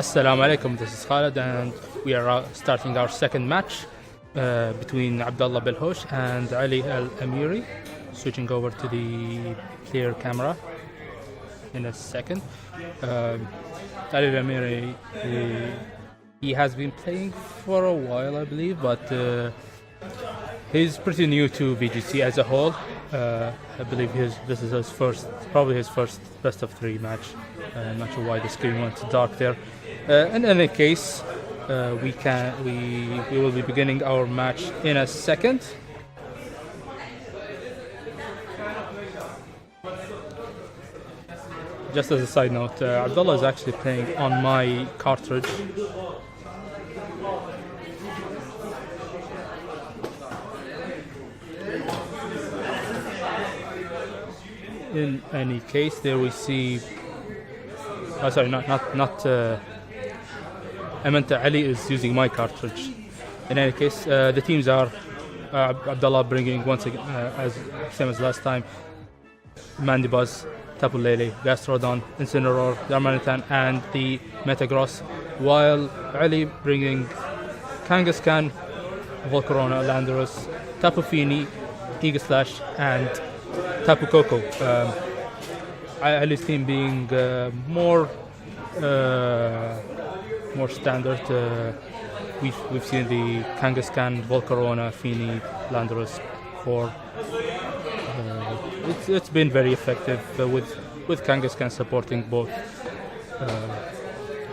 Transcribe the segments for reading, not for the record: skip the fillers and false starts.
Assalamu alaikum, this is Khalid, and we are starting our second match between Abdullah Belhosh and Ali Al Amiri. Switching over to the player camera in a second. Ali Al Amiri, he has been playing for a while, I believe, but he's pretty new to VGC as a whole. I believe this is probably his first best of three match. I'm not sure why the screen went dark there. In any case, we will be beginning our match in a second. Just as a side note, Abdullah is actually playing on my cartridge. In any case, there we see. Oh, sorry, not. I meant Ali is using my cartridge. In any case, the teams are Abdullah bringing once again, same as last time, Mandibuzz, Tapu Lele, Gastrodon, Incineroar, Darmanitan, and the Metagross, while Ali bringing Kangaskhan, Volcarona, Landorus, Tapu Fini, Aegislash, and Tapu Koko. Ali's team being more standard. We've seen the Kangaskhan, Volcarona, Fini, Landorus core. It's been very effective with Kangaskhan supporting both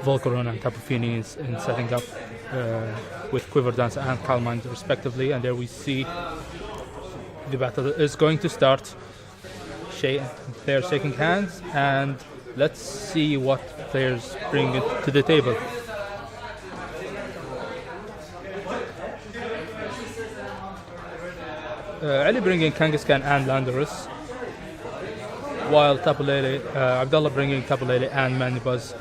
Volcarona and Tapu Fini in setting up with Quiver Dance and Calm Mind respectively. And there we see the battle is going to start. Players shaking hands, and let's see what players bring to the table. Ali bringing Kangaskhan and Landorus, while Tapu Lele, Abdullah bringing Tapu Lele and Mandibuzz.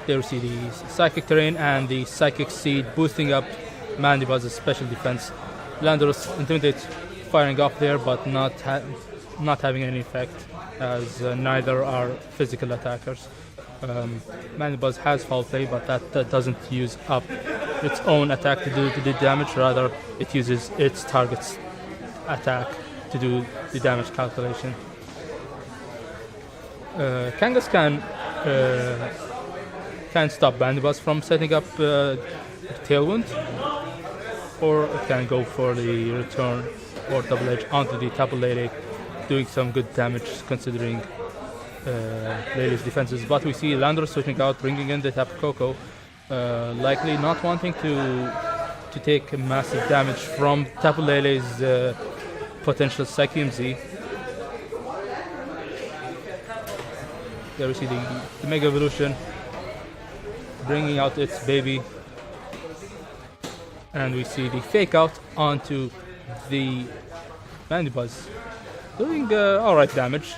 There we see the Psychic Terrain and the Psychic Seed boosting up Mandibuzz's special defense. Landorus Intimidate firing up there, but not having any effect, as neither are physical attackers. Mandibuzz has Foul Play, but that doesn't use up its own attack to do the damage. Rather, it uses its target's attack to do the damage calculation. Kangaskhan can stop Mandibuzz from setting up Tailwind, or it can go for the return or double edge onto the Tapu Lele, doing some good damage considering Lele's defenses. But we see Landorus switching out, bringing in the Tapu Koko, likely not wanting to take massive damage from Tapu Lele's potential Psychium Z. There we see the Mega Evolution bringing out its baby, and we see the Fake Out onto the Mandibuzz, doing alright damage.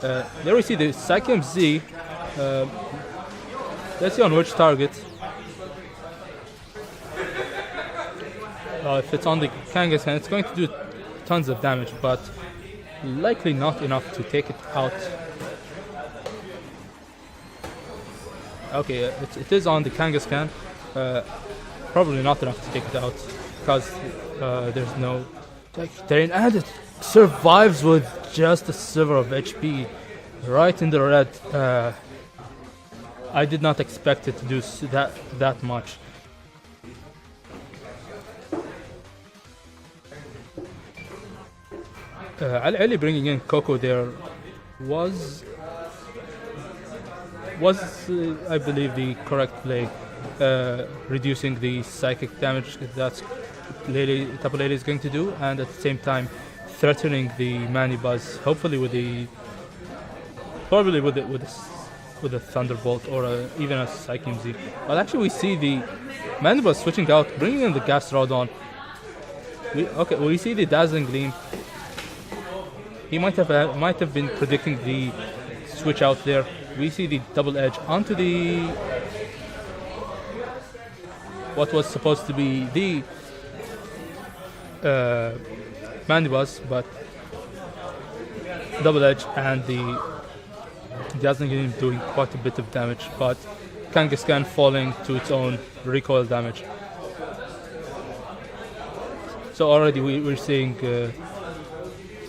There we see the Psychium Z. Let's see on which target. If it's on the Kangaskhan, it's going to do tons of damage, but likely not enough to take it out. Okay, it is on the Kangaskhan. Probably not enough to take it out because there's no terrain, and it survives with just a sliver of HP right in the red. I did not expect it to do that much. Ali bringing in Koko there was I believe the correct play, reducing the psychic damage that Tapu Lele is going to do, and at the same time threatening the Mandibuzz, hopefully with a Thunderbolt or even a Psychium Z. But actually we see the Mandibuzz switching out, bringing in the Gastrodon. We see the Dazzling Gleam. He might have been predicting the switch out there. We see the double edge onto the what was supposed to be the Mandibuzz, but double edge, and the Dazzling doing quite a bit of damage, but Kangaskhan falling to its own recoil damage. So already we're seeing the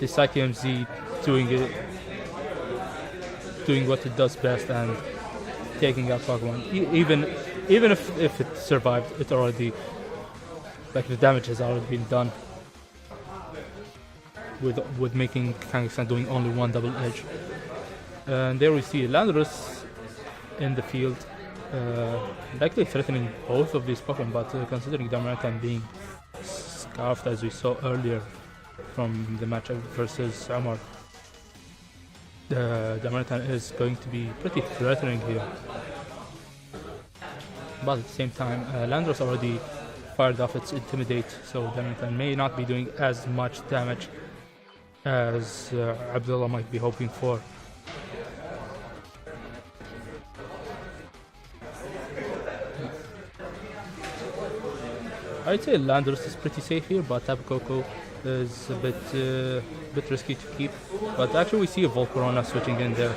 Psyche MZ doing what it does best and taking out Pokemon. Even if it survived, it already, like, the damage has already been done with making Kangaskhan doing only one double edge. And there we see Landorus in the field, likely threatening both of these Pokemon, but considering Darmanitan being scarfed as we saw earlier from the matchup versus Umar, Darmanitan is going to be pretty threatening here. But at the same time, Landorus already fired off its Intimidate, so Darmanitan may not be doing as much damage as Abdullah might be hoping for. I'd say Landorus is pretty safe here, but Tapu Koko is a bit risky to keep. But actually we see a Volcarona switching in there.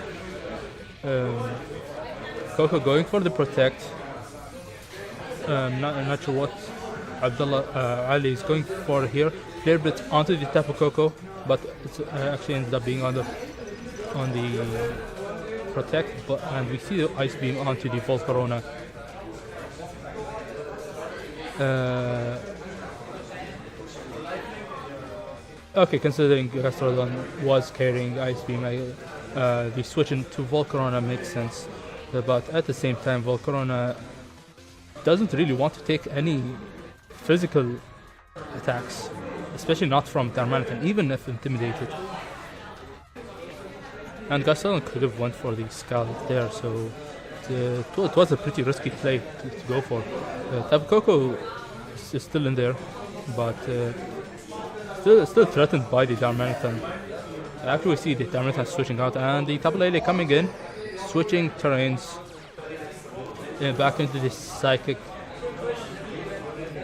Koko going for the Protect. Not sure what Ali is going for here. Flare Blitz onto the Tapu Koko, but it actually ended up being on the Protect. And we see the Ice Beam onto the Volcarona. Okay, considering Gastrodon was carrying Ice Beam, the switch into Volcarona makes sense. But at the same time, Volcarona doesn't really want to take any physical attacks, especially not from Darmanitan, even if intimidated. And Gastrodon could have went for the Scald there, so it was a pretty risky play to go for. Tapu Koko is still in there, but still threatened by the Darmanitan. After we see the Darmanitan switching out, and the Tapu Lele coming in, switching terrains back into the Psychic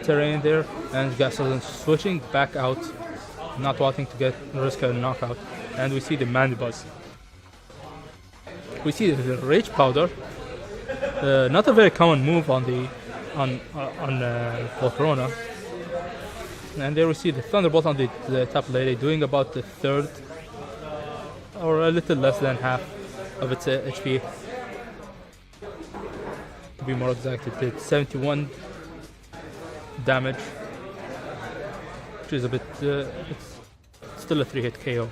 terrain there, and Gastrodon switching back out, not wanting to risk a knockout. And we see the Mandibuzz. We see the Rage Powder. Not a very common move on Volcarona. And there we see the Thunderbolt on the Tapu Lele doing about the third, or a little less than half of its HP. To be more exact, it did 71 damage, which is a bit, it's still a 3-hit KO.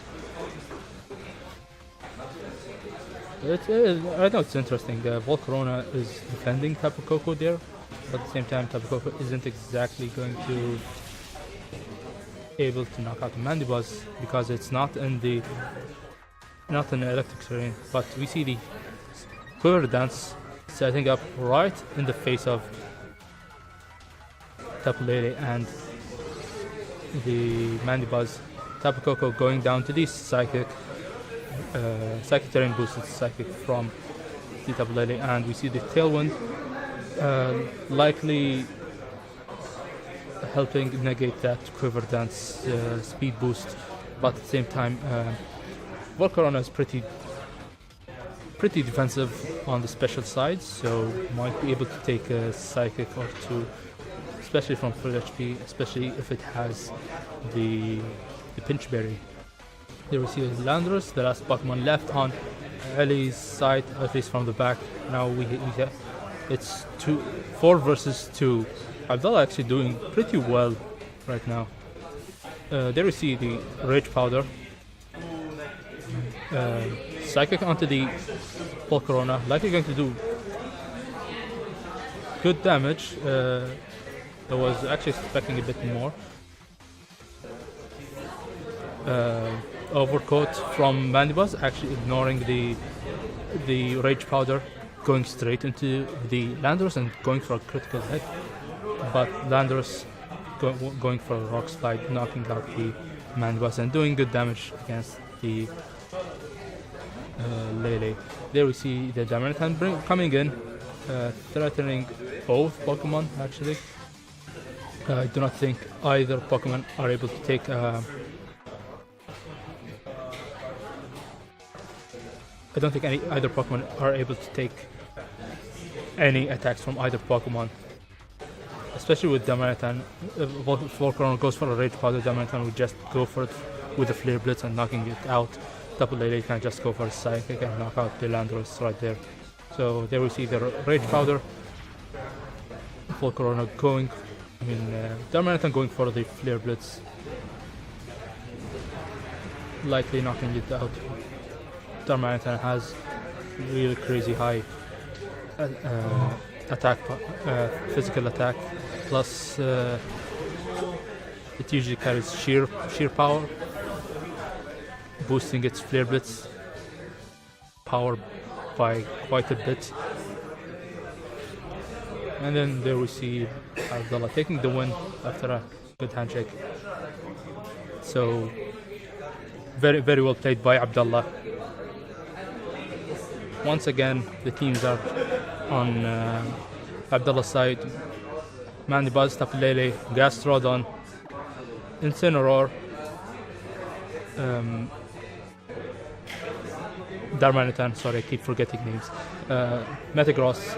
I know it's interesting. Volcarona is defending Tapu Koko there, but at the same time, Tapu Koko isn't exactly going to able to knock out the Mandibuzz because it's not in the electric terrain. But we see the Quiver Dance setting up right in the face of Tapu Lele and the Mandibuzz. Tapu Koko going down to the Psychic terrain boosted Psychic from the Tapu Lele, and we see the Tailwind likely helping negate that Quiver Dance speed boost, but at the same time Volcarona is pretty defensive on the special side, so might be able to take a Psychic or two, especially from full HP, especially if it has the Pinch Berry. There we see Landorus, the last Pokemon left on Ellie's side, at least from the back. Now we have, it's 4 versus 2. Abdulla actually doing pretty well right now. There we see the Rage Powder. Psychic onto the Volcarona, likely going to do good damage. I was actually expecting a bit more. Overcoat from Mandibuzz, actually ignoring the Rage Powder, going straight into the Landorus and going for a critical hit. But Landorus going for a Rock Slide, knocking out the Mandibuzz and doing good damage against the Lele. There we see the Darmanitan coming in, threatening both Pokemon actually. I do not think either Pokemon are able to take I don't think either Pokemon are able to take any attacks from either Pokemon. Especially with Darmanitan, if Volcarona goes for a Rage Powder, Darmanitan would just go for it with a Flare Blitz and knocking it out. Tapu Lele can just go for a Psychic and knock out the Landorus right there. So there we see the Rage Powder. Volcarona going, Darmanitan going for the Flare Blitz. Likely knocking it out. Darmanitan has really crazy high attack, physical attack, plus it usually carries sheer power, boosting its Flare Blitz power by quite a bit. And then there we see Abdulla taking the win after a good handshake. So very, very well played by Abdulla. Once again, the teams are on Abdulla's side. Mandibuzz, Tapu Lele, Gastrodon, Incineroar, Darmanitan, sorry, I keep forgetting names, Metagross,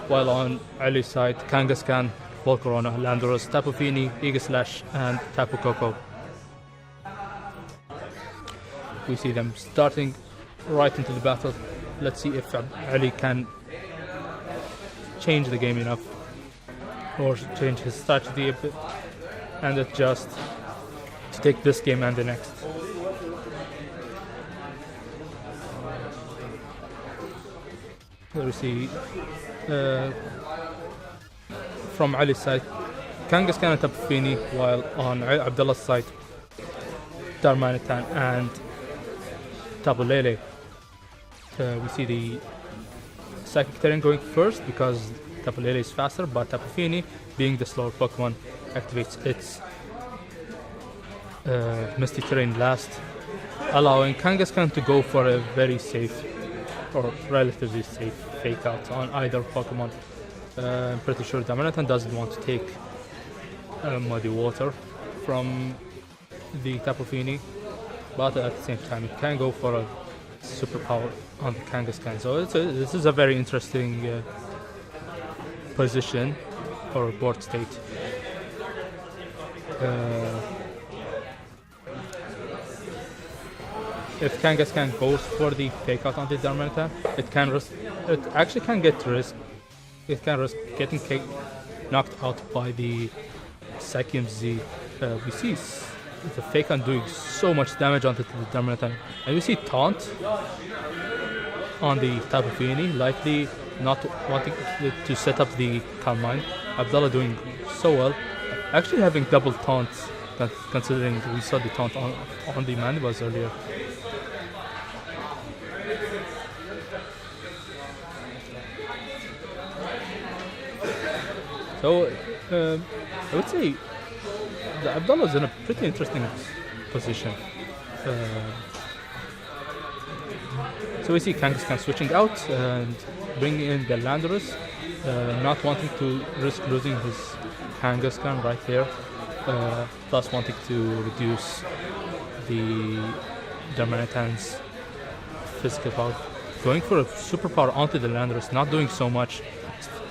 while on Ali's side, Kangaskhan, Volcarona, Landorus, Tapu Fini, Aegislash, and Tapu Koko. We see them starting right into the battle. Let's see if Ali can change the game enough or change his strategy a bit and adjust to take this game and the next. There we see from Ali's side Kangaskhan and Tapu Fini, while on Abdullah's side Darmanitan and Tapu Lele. We see the Psychic Terrain going first because Tapu Lele is faster, but Tapu Fini, being the slower Pokemon, activates its Misty Terrain last, allowing Kangaskhan to go for a very safe or relatively safe fake out on either Pokemon. I'm pretty sure Darmanitan doesn't want to take Muddy Water from the Tapu Fini, but at the same time it can go for a superpower on the Kangaskhan. So this is a very interesting position or board state. If Kangaskhan goes for the fake out on the Darmanitan, it actually can risk getting knocked out by the Psychium Z. We see the fake out doing so much damage onto the Darmanitan, and we see Taunt on the Tapu Fini, likely not wanting to set up the Calm Mind. Abdulla doing so well, actually having double taunts, considering we saw the taunt on the Mandibuzz earlier. So I would say the Abdulla is in a pretty interesting position. So we see Kangaskhan switching out and bringing in the Landorus, not wanting to risk losing his Kangaskhan right there, plus wanting to reduce the Darmanitan's physical power. Going for a superpower onto the Landorus, not doing so much,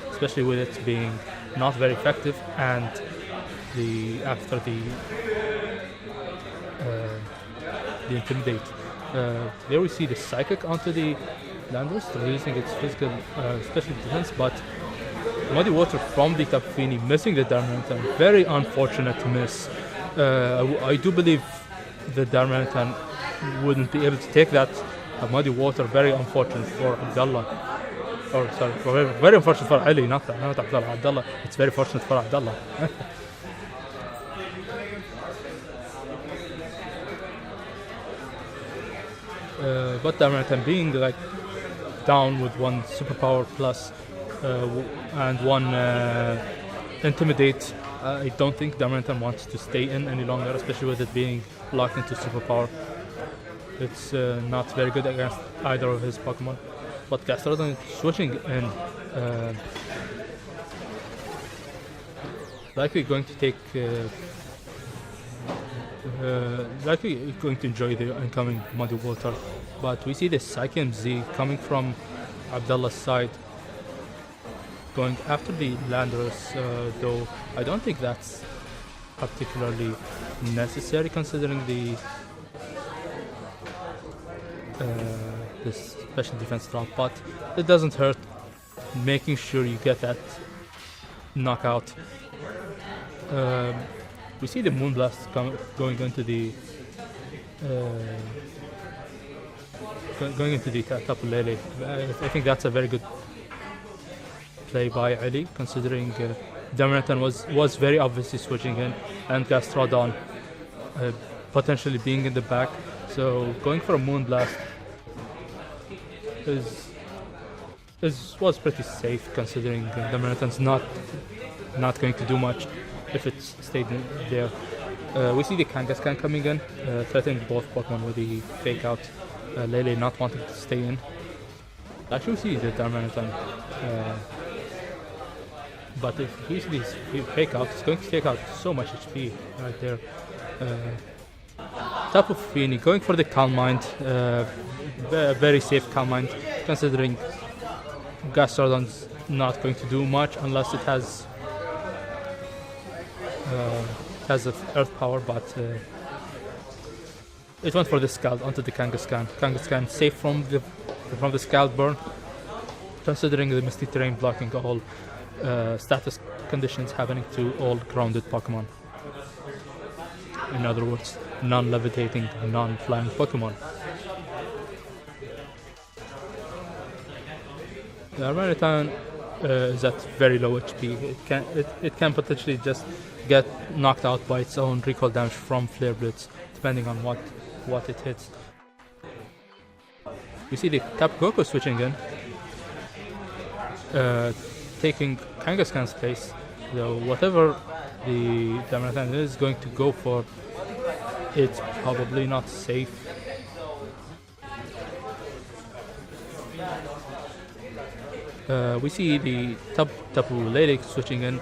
especially with it being not very effective, and after the Intimidate. There we see the Psychic onto the Landorus, releasing its physical, special defense, but Muddy Water from the Tapu Fini, missing the Darmanitan. Very unfortunate miss. I do believe the Darmanitan wouldn't be able to take that Muddy Water. Very unfortunate for Abdulla. Or sorry, very unfortunate for Ali, not Abdulla. Abdulla. It's very fortunate for Abdulla. But Darmanitan being like down with one superpower plus and one Intimidate, I don't think Darmanitan wants to stay in any longer, especially with it being locked into superpower. It's not very good against either of his Pokemon. But Gastrodon switching in, likely going to take likely going to enjoy the incoming muddy water. But we see the Psyche MZ coming from Abdullah's side, going after the Landers, though I don't think that's particularly necessary considering the special defense round, but it doesn't hurt making sure you get that knockout. We see the Moonblast going into the Tapu Lele. I think that's a very good play by Ali, considering Damaratan was very obviously switching in, and Gastrodon potentially being in the back. So going for a Moonblast was pretty safe, considering Damaratan's not going to do much if it's stayed there. We see the Kangaskhan coming in, threatening both Pokemon with the fake out. Lele not wanting to stay in. Actually, we see the Darmanitan. But if he sees this fake out, it's going to take out so much HP right there. Tapu Fini going for the Calm Mind. Very safe Calm Mind, considering Gastrodon's not going to do much unless it has Earth Power, but it went for the Scald onto the Kangaskhan. Kangaskhan safe from the Scald burn, considering the Misty Terrain blocking all status conditions happening to all grounded Pokemon. In other words, non-levitating, non-flying Pokemon. The Armanitan is at very low HP. It can potentially just get knocked out by its own recoil damage from Flare Blitz, depending on what it hits. You see the Tapu Koko switching in, taking Kangaskhan's place. So whatever the Darmanitan is going to go for, it's probably not safe. We see the Tapu Lele switching in,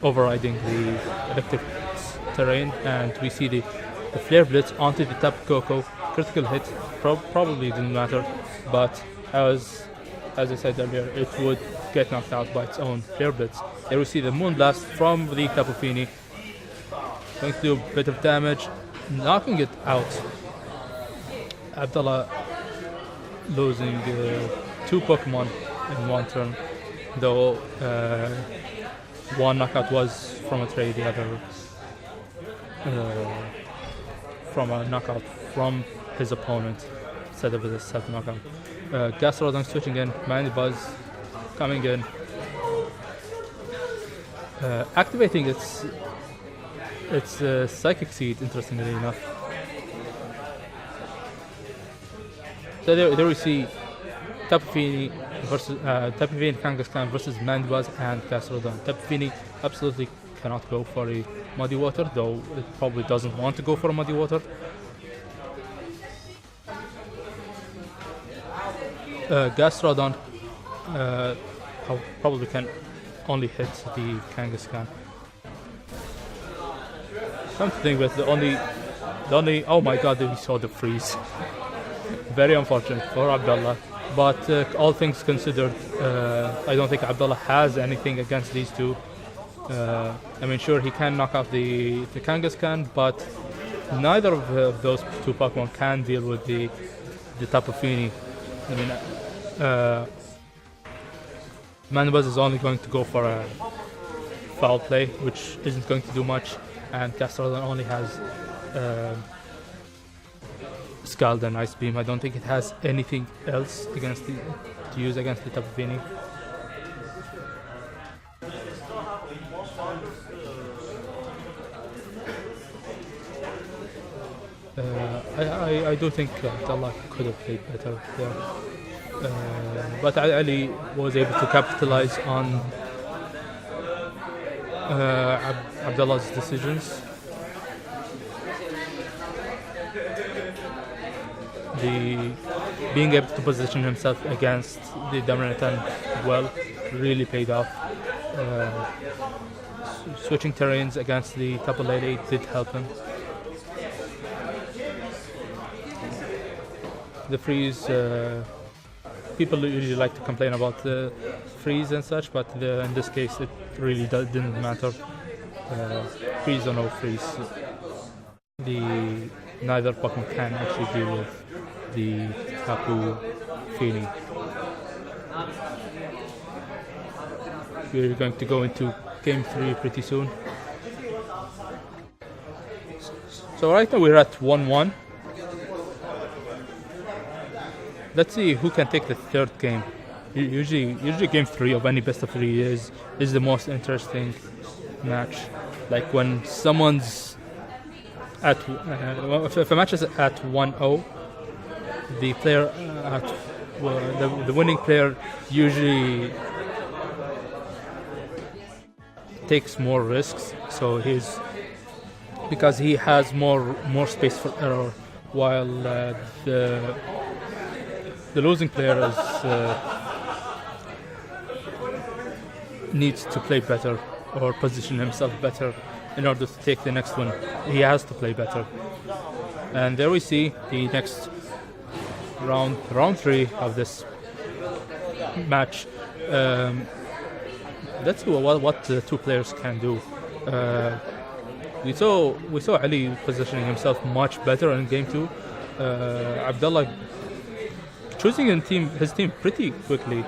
overriding the electric terrain, and we see the Flare Blitz onto the Tapu Koko. Critical hit probably didn't matter, but as I said earlier, it would get knocked out by its own Flare Blitz. Here we see the Moonblast from the Tapu Fini, going to do a bit of damage, knocking it out. Abdullah losing 2 Pokemon in one turn, though one knockout was from a trade, the other from a knockout from his opponent instead of a self-knockout. Gastrodon switching in, Manibuzz coming in, activating its Psychic Seed, interestingly enough. So there we see Tapu Fini versus Kangaskhan versus Manibuzz and Gastrodon. Tapu Fini absolutely cannot go for a Muddy Water, though it probably doesn't want to go for a Muddy Water. Gastrodon probably can only hit the Kangaskhan. Come to think with the only oh my god, we saw the freeze. Very unfortunate for Abdullah, but all things considered, I don't think Abdullah has anything against these two. I mean, sure, he can knock out the Kangaskhan, but neither of those two Pokemon can deal with the Tapu Fini. I mean, Manibuzz is only going to go for a foul play, which isn't going to do much, and Gastrodon only has Scald and Ice Beam. I don't think it has anything else to use against the Tapu Fini. I do think Abdullah could have played better there. But Ali was able to capitalize on Abdullah's decisions. Being able to position himself against the Darmanitan well really paid off. Switching terrains against the Tapu Lele did help him. the freeze. People usually like to complain about the freeze and such, but in this case it really didn't matter. Freeze or no freeze, neither Pokemon can actually deal with the Tapu Fini. We're going to go into Game 3 pretty soon. So right now we're at 1-1. Let's see who can take the third game. Usually Game 3 of any best of 3 is the most interesting match. Like when someone's at if a match is at 1-0, the player the winning player usually takes more risks, so because he has more space for error, while the losing player needs to play better or position himself better in order to take the next one. He has to play better. And there we see the next round 3 of this match. Let's see what the two players can do. We saw Ali positioning himself much better in game 2. Abdullah choosing his team pretty quickly.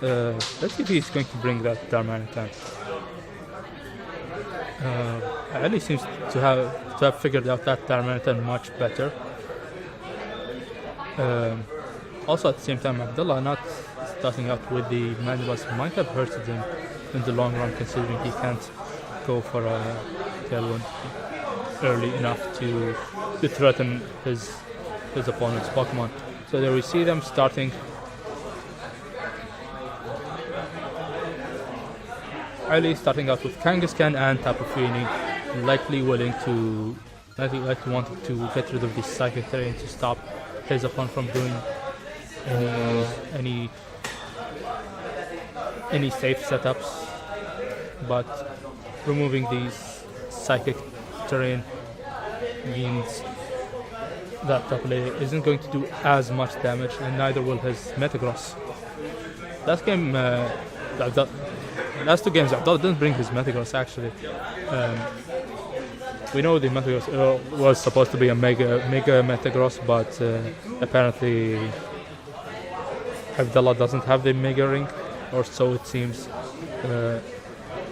Let's see if he's going to bring that Darmanitan. Ali seems to have figured out that Darmanitan much better. Also at the same time, Abdullah not starting out with the Mandibas might have hurted him in the long run, considering he can't go for a tailwind early enough to threaten his opponent's Pokemon. So there we see them starting. Ali starting out with Kangaskhan and Tapu Fini, likely wanting to get rid of the Psychic Terrain to stop his opponent from doing any safe setups, but removing these Psychic Terrain means that Tapu Lele isn't going to do as much damage, and neither will his Metagross. Last two games, Abdullah didn't bring his Metagross actually. We know the Metagross was supposed to be a mega Metagross, but apparently Abdullah doesn't have the Mega Ring, or so it seems.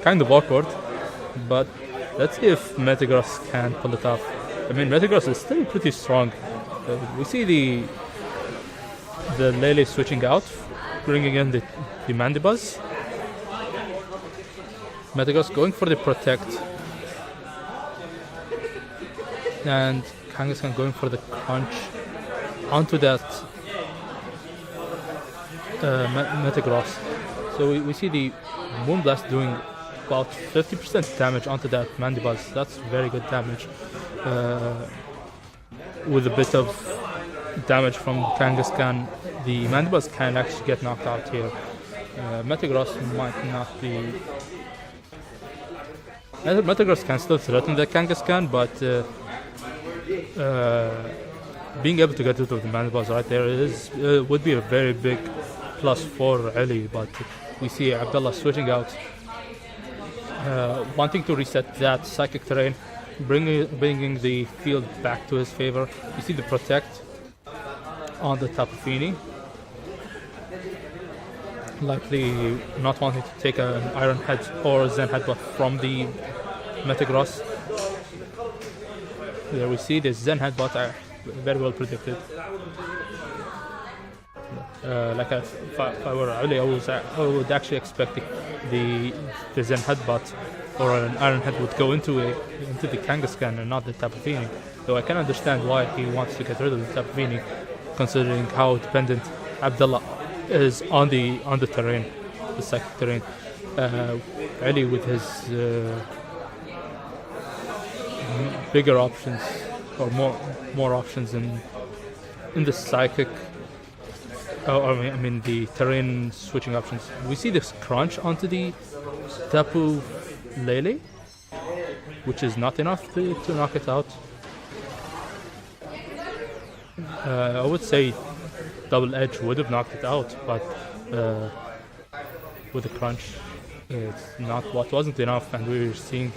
Kind of awkward, but let's see if Metagross can pull it off. I mean, Metagross is still pretty strong. We see the Lele switching out, bringing in the Mandibuzz. Metagross going for the Protect, and Kangaskhan going for the Crunch onto that Metagross. So we see the Moonblast doing about 50% damage onto that Mandibuzz. That's very good damage. With a bit of damage from Kangaskhan, the Mandibuzz can actually get knocked out here. Metagross might not be... Metagross can still threaten the Kangaskhan, but being able to get rid of the Mandibuzz right there would be a very big plus for Ali. But we see Abdullah switching out, wanting to reset that Psychic Terrain, bringing the field back to his favor. You see the Protect on the Tapu Fini, likely not wanting to take an Iron Head or Zen Headbutt from the Metagross. There we see the Zen Headbutt, very well predicted. If I were Ali, I would actually expect the Zen Headbutt or an Iron Head would go into the Kangaskhan and not the Tapu Fini. Though I can understand why he wants to get rid of the Tapu Fini, considering how dependent Abdullah is on the terrain, the Psychic Terrain. Ali with his bigger options, or more options in the Psychic. The terrain switching options. We see this Crunch onto the Tapu Lele, which is not enough to knock it out. I would say double edge would have knocked it out, but with the crunch, it's not what wasn't enough, and we were seeing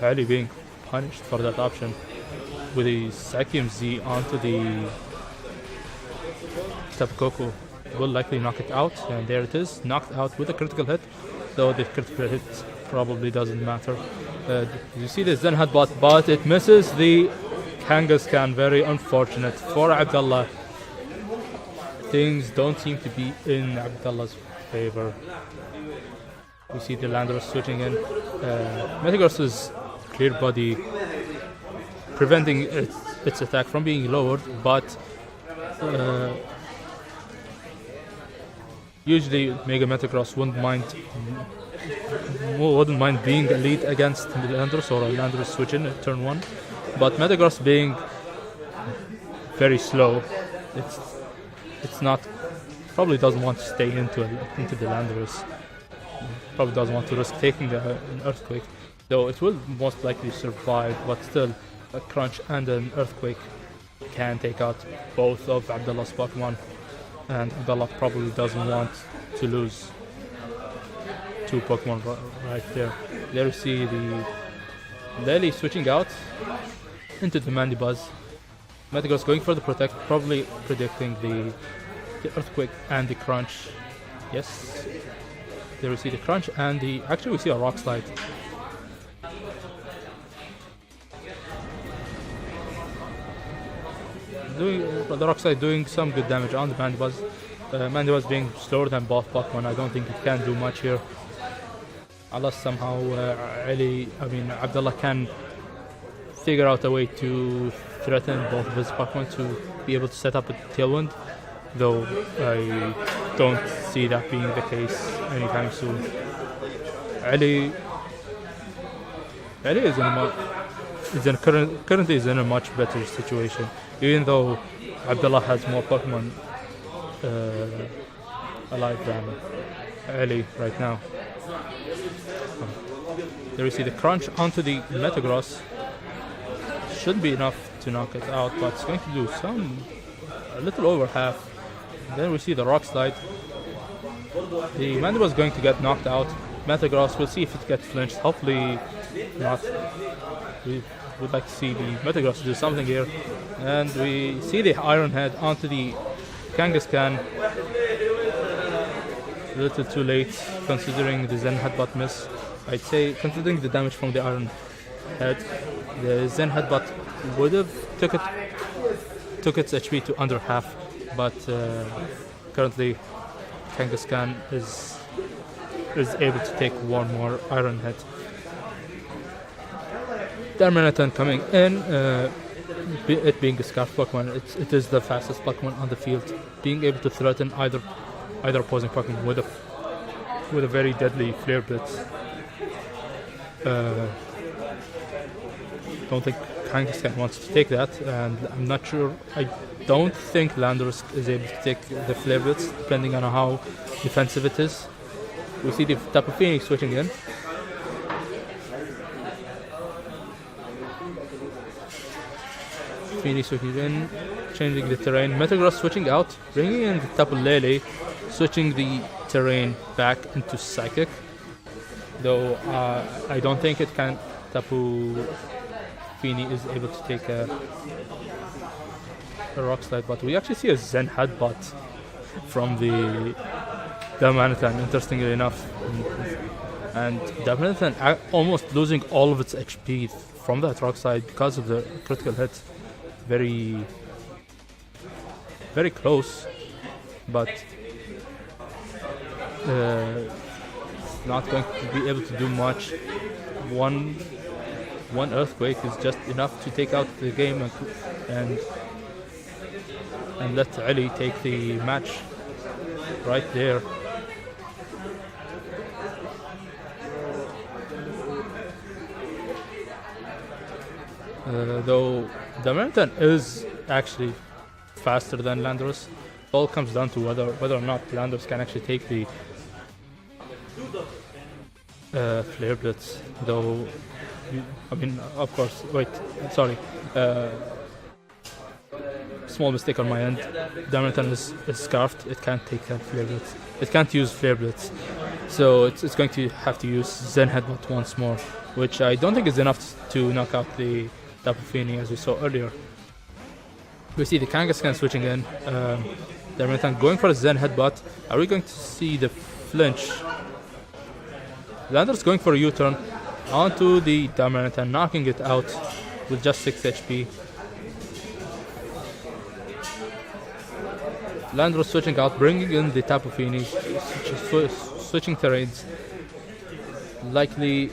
Ali being punished for that option with the Sakium Z onto the Tapu Koko. Will likely knock it out, and there it is, knocked out with a critical hit, though the critical hit probably doesn't matter. You see the Zen Headbutt, but it misses the Kangaskhan. Very unfortunate for Abdullah. Things don't seem to be in Abdullah's favor. We see the Landorus switching in. Metagross's clear body preventing its attack from being lowered, but usually Mega Metagross wouldn't mind being a lead against the Landorus or a Landorus switch in at turn 1, but Metagross being very slow, it's not, probably doesn't want to stay into the Landorus. Probably doesn't want to risk taking an Earthquake, though it will most likely survive, but still a Crunch and an Earthquake can take out both of Abdullah's Pokemon, and Abdullah probably doesn't want to lose 2 Pokemon right there. There you see the Lely switching out into the Mandibuzz. Metagross going for the Protect, probably predicting the Earthquake and the Crunch. Yes, there we see the Crunch and actually we see a Rock Slide. The Rock Slide doing some good damage on the Mandibuzz. Mandibuzz being slower than both Pokemon, I don't think it can do much here. Unless somehow Abdullah can figure out a way to threaten both of his Pokemon to be able to set up a Tailwind, though I don't see that being the case anytime soon. Ali is currently in a much better situation, even though Abdullah has more Pokemon alive than Ali right now. There we see the Crunch onto the Metagross. Should be enough to knock it out, but it's going to do a little over half. Then we see the Rock Slide. The Mandibuzz is going to get knocked out. Metagross, we'll see if it gets flinched. Hopefully not. We would like to see the Metagross do something here. And we see the Iron Head onto the Kangaskhan. A little too late considering the Zen Headbutt miss. I'd say considering the damage from the Iron Head, the Zen Headbutt would have took its HP to under half, but currently Kangaskhan is able to take one more Iron Head. Darmanitan coming in, it being a Scarf Pokemon, it is the fastest Pokemon on the field, being able to threaten either opposing Pokemon with a very deadly Flare Blitz. Don't think Kangaskhan wants to take that, and I'm not sure. I don't think Landorus is able to take the Flare Blitz, depending on how defensive it is. We see the Tapu Phoenix switching in. Phoenix switching in, changing the terrain. Metagross switching out, bringing in the Tapu Lele, switching the terrain back into Psychic. Though I don't think it can. Tapu Fini is able to take a Rock Slide, but we actually see a Zen Headbutt from the Darmanitan, interestingly enough. And Darmanitan almost losing all of its HP from that Rock Slide because of the critical hit. Very, very close, but not going to be able to do much. One Earthquake is just enough to take out the game and let Ali take the match right there. Though Darmanitan is actually faster than Landorus, it all comes down to whether or not Landorus can actually take the Flare Blitz. Though, of course, small mistake on my end. Darmanitan is scarfed. It can't take that Flare Blitz. It can't use Flare Blitz. So it's going to have to use Zen Headbutt once more, which I don't think is enough to knock out the Tapu Fini as we saw earlier. We see the Kangaskhan switching in. Darmanitan going for a Zen Headbutt. Are we going to see the flinch? Landorus going for a U-turn onto the Darmanitan, knocking it out with just 6 HP. Landorus switching out, bringing in the Tapu Fini, switching terrains, likely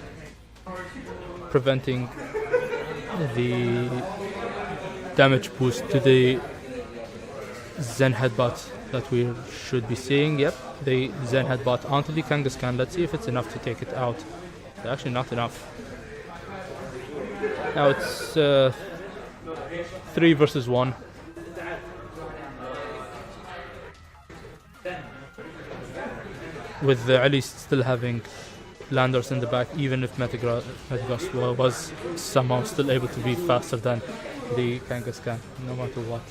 preventing the damage boost to the Zen Headbutt that we should be seeing. Yep, the Zen Headbutt onto the Kangaskhan. Let's see if it's enough to take it out. Actually not enough. Now it's 3 versus 1. With Ali still having Landorus in the back, even if Metagross was somehow still able to be faster than the Kangaskhan, no matter what.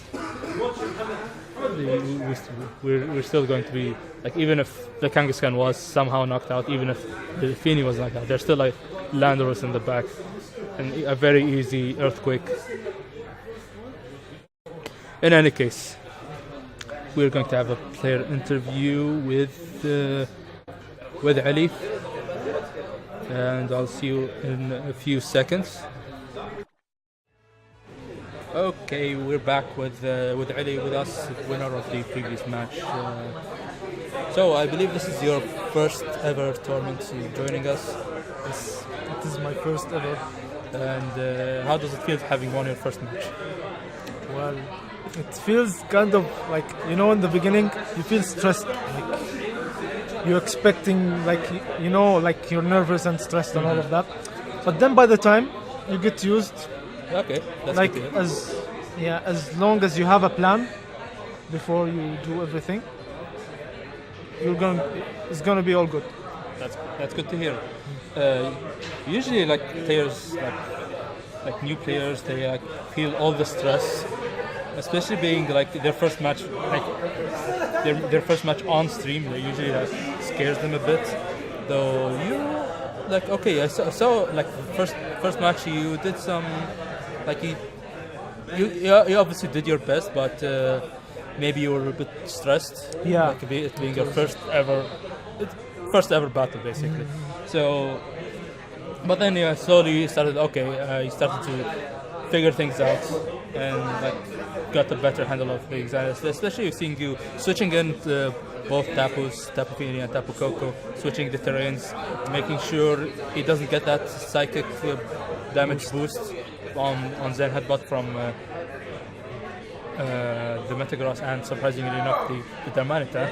We're still going to be, like, even if the Kangaskhan was somehow knocked out, even if the Fini was knocked out, there's still like Landorus in the back, and a very easy Earthquake. In any case, we're going to have a player interview with Ali, and I'll see you in a few seconds. Okay, we're back with Ali with us, winner of the previous match. So I believe this is your first ever tournament joining us. Yes, it is my first ever. And how does it feel having won your first match? Well, it feels kind of like, in the beginning you feel stressed, like you're expecting, like, like you're nervous and stressed and all of that. But then by the time you get used, okay, that's like good. as long as you have a plan before you do everything, it's gonna be all good. That's good to hear. Usually, like players, like new players, they feel all the stress, especially being like their first match, like their first match on stream. They usually scares them a bit. Though like, okay, I saw like first match you did some, like you obviously did your best, but maybe you were a bit stressed. Yeah. Like it being your first ever battle, basically. So, but then slowly you started. Okay, you started to figure things out and like got a better handle of things. And especially seeing you switching in both Tapu Fini and Tapu Koko, switching the terrains, making sure he doesn't get that psychic damage boost on Zen Headbutt from the Metagross, and surprisingly enough the Darmanitan.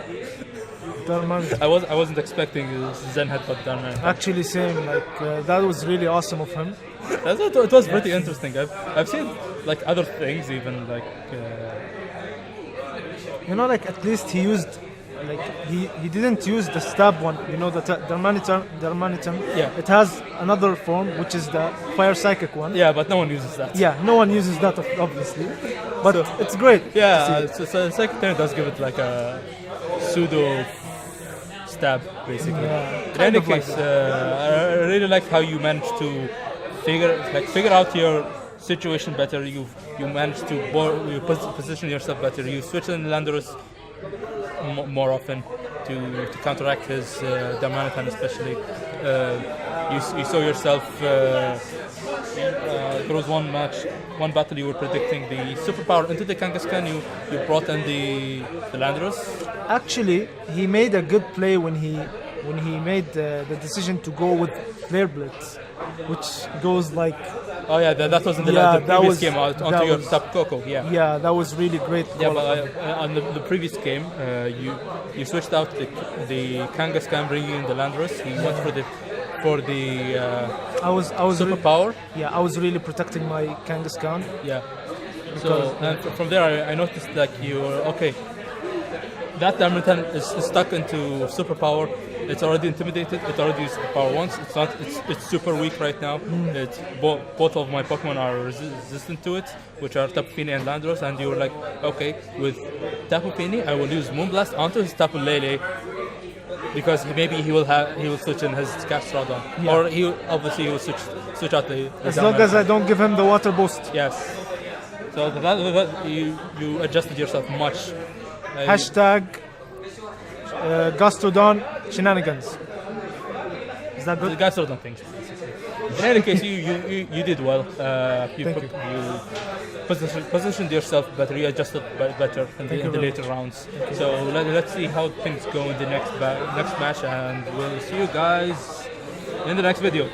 I wasn't expecting Zen Headbutt Darmanitan. Actually, same. Like that was really awesome of him. It was pretty interesting. I've seen like other things, even like like at least he used, like he didn't use the stab one. The Darmanitan. Yeah. It has another form, which is the Fire Psychic one. Yeah, but no one uses that. Yeah, no one uses that, obviously. But so, it's great. Yeah, so Psychic Turn does give it like a pseudo stab, basically. Yeah, in any case, I really like how you managed to figure out your situation better. You managed to position yourself better. You switch in Landorus more often to counteract his Darmanitan, especially. You saw yourself. There was one battle you were predicting the superpower into the Kangaskhan. You brought in the Landorus. Actually, he made a good play when he made the decision to go with Flare Blitz, which goes like. Oh yeah, that was in the previous game onto your Tapu Koko. Yeah. Yeah, that was really great. Yeah, but on the previous game, you switched out the Kangaskhan, bringing in the Landorus. He went for the I was superpower. I was really protecting my Kangaskhan. Yeah. So and from there, I noticed like you were okay. That Darmanitan is stuck into superpower. It's already intimidated. It already used power once. It's not. It's super weak right now. It's both of my Pokemon are resistant to it, which are Tapu Fini and Landorus. And you were like, okay, with Tapu Fini, I will use Moonblast onto his Tapu Lele, because maybe he will switch in his Castrodon, or he will switch out the as long as I don't give him the water boost. Yes. So that you adjusted yourself much. Hashtag Gastrodon shenanigans. Is that good? The Gastrodon things. In any case, you did well. You positioned yourself better. You adjusted better in the later rounds. So let's see how things go in the next match, and we'll see you guys in the next video.